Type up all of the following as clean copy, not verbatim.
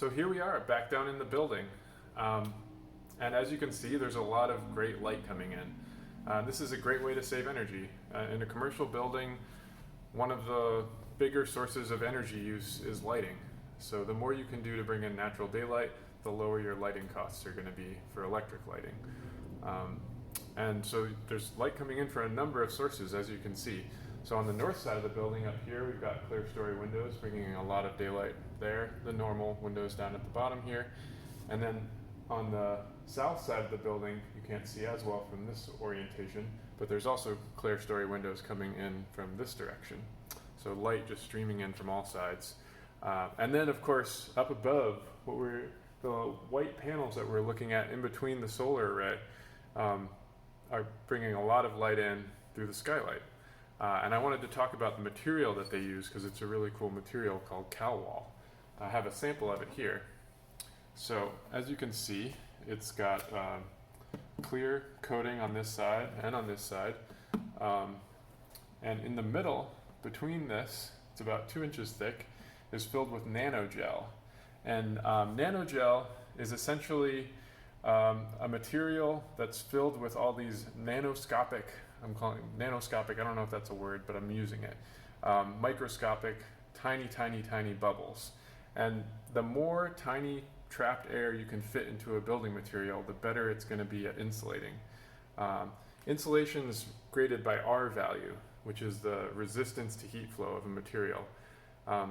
So here we are back down in the building. And as you can see, there's a lot of great light coming in. This is a great way to save energy. In a commercial building, one of the bigger sources of energy use is lighting. So the more you can do to bring in natural daylight, the lower your lighting costs are going to be for electric lighting. And so there's light coming in from a number of sources, as you can see. So on the north side of the building up here, we've got clear story windows bringing in a lot of daylight there, the normal windows down at the bottom here. And then on the south side of the building, you can't see as well from this orientation, but there's also clear story windows coming in from this direction. So light just streaming in from all sides. And then of course, up above, the white panels that we're looking at in between the solar array are bringing a lot of light in through the skylight. And I wanted to talk about the material that they use because it's a really cool material called Kalwall. I have a sample of it here. So as you can see, it's got clear coating on this side and on this side. And in the middle, between this, it's about 2 inches thick, is filled with nanogel. And nanogel is essentially a material that's filled with all these nanoscopic, I'm calling it nanoscopic, I don't know if that's a word, but I'm using it, microscopic, tiny, tiny, tiny bubbles. And the more tiny trapped air you can fit into a building material, the better it's going to be at insulating. Insulation is graded by R value, which is the resistance to heat flow of a material.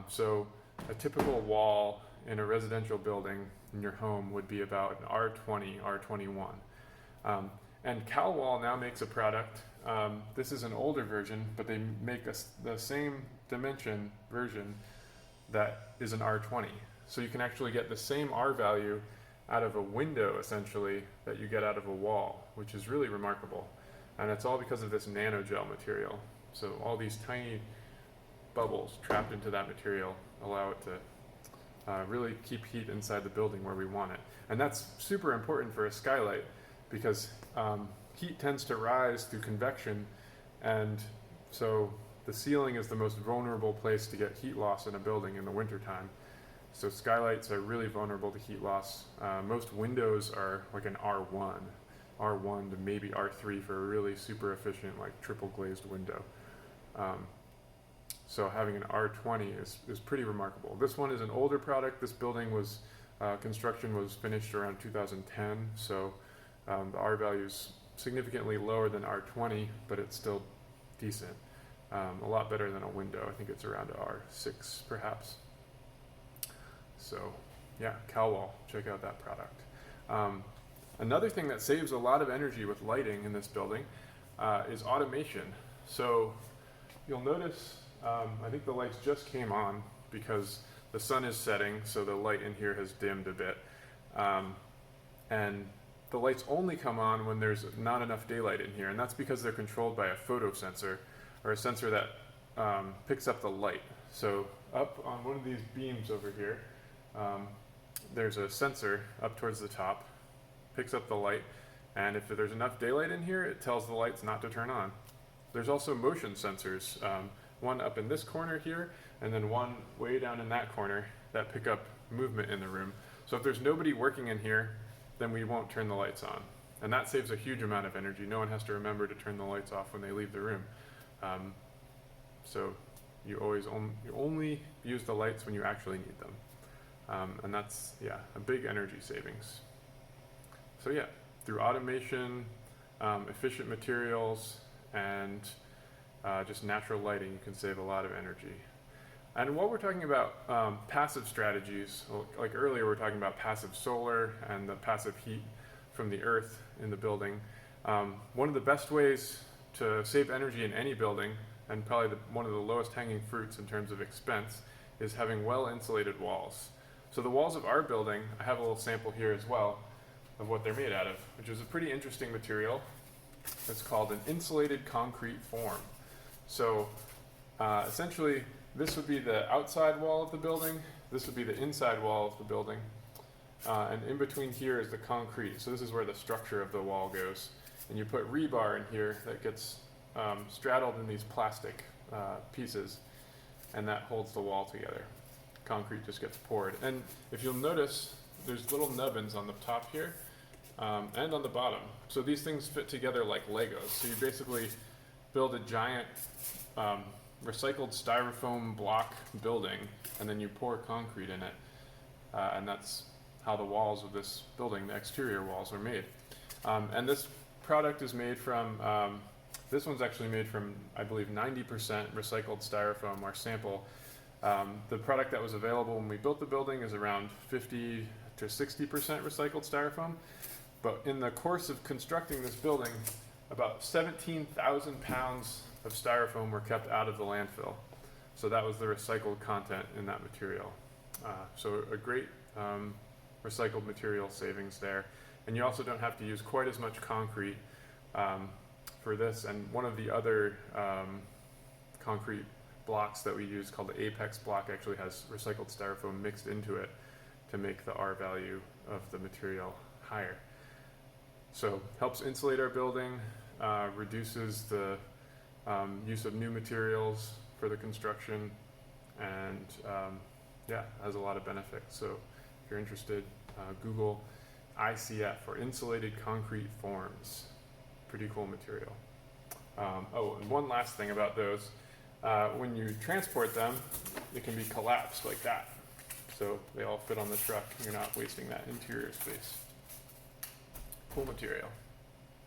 So a typical wall in a residential building in your home would be about an R20, R21. And Kalwall now makes a product. This is an older version, but they make the same dimension version that is an R20. So you can actually get the same R value out of a window, essentially, that you get out of a wall, which is really remarkable. And it's all because of this nanogel material. So all these tiny bubbles trapped into that material allow it to really keep heat inside the building where we want it. And that's super important for a skylight because heat tends to rise through convection, and so the ceiling is the most vulnerable place to get heat loss in a building in the wintertime. So skylights are really vulnerable to heat loss. Most windows are like an R1 to maybe R3 for a really super efficient, like triple glazed window. So having an R20 is pretty remarkable. This one is an older product. This building was, construction was finished around 2010, so the R value is significantly lower than R20, but it's still decent. A lot better than a window. I think it's around R6 perhaps. So yeah, Kalwall, check out that product. Another thing that saves a lot of energy with lighting in this building is automation. So you'll notice, I think the lights just came on because the sun is setting, so the light in here has dimmed a bit. And the lights only come on when there's not enough daylight in here, and that's because they're controlled by a photosensor, or a sensor that picks up the light. So up on one of these beams over here, there's a sensor up towards the top, picks up the light, and if there's enough daylight in here, it tells the lights not to turn on. There's also motion sensors, one up in this corner here, and then one way down in that corner that pick up movement in the room. So if there's nobody working in here, then we won't turn the lights on. And that saves a huge amount of energy. No one has to remember to turn the lights off when they leave the room. So you only use the lights when you actually need them. And that's, yeah, a big energy savings. So yeah, through automation, efficient materials, and just natural lighting, you can save a lot of energy. And while we're talking about passive strategies, like earlier we were talking about passive solar and the passive heat from the earth in the building, one of the best ways to save energy in any building, and probably one of the lowest hanging fruits in terms of expense, is having well-insulated walls. So the walls of our building, I have a little sample here as well of what they're made out of, which is a pretty interesting material. It's called an insulated concrete form. So essentially, this would be the outside wall of the building, this would be the inside wall of the building, and in between here is the concrete. So this is where the structure of the wall goes. And you put rebar in here that gets straddled in these plastic pieces, and that holds the wall together. concrete just gets poured. And if you'll notice, there's little nubbins on the top here and on the bottom. So these things fit together like Legos. So you basically build a giant recycled styrofoam block building, and then you pour concrete in it. And that's how the walls of this building, the exterior walls, are made. And this product is made from, this one's actually made from, I believe, 90% recycled styrofoam, our sample. The product that was available when we built the building is around 50 to 60% recycled styrofoam. But in the course of constructing this building, about 17,000 pounds of styrofoam were kept out of the landfill. So that was the recycled content in that material. So a great recycled material savings there. And you also don't have to use quite as much concrete for this. And one of the other concrete blocks that we use, called the Apex block, actually has recycled styrofoam mixed into it to make the R value of the material higher. So helps insulate our building, reduces the use of new materials for the construction, and yeah, has a lot of benefits. So if you're interested, Google ICF, or Insulated Concrete Forms. Pretty cool material. Oh, and one last thing about those. When you transport them, they can be collapsed like that. So they all fit on the truck. You're not wasting that interior space. Cool material.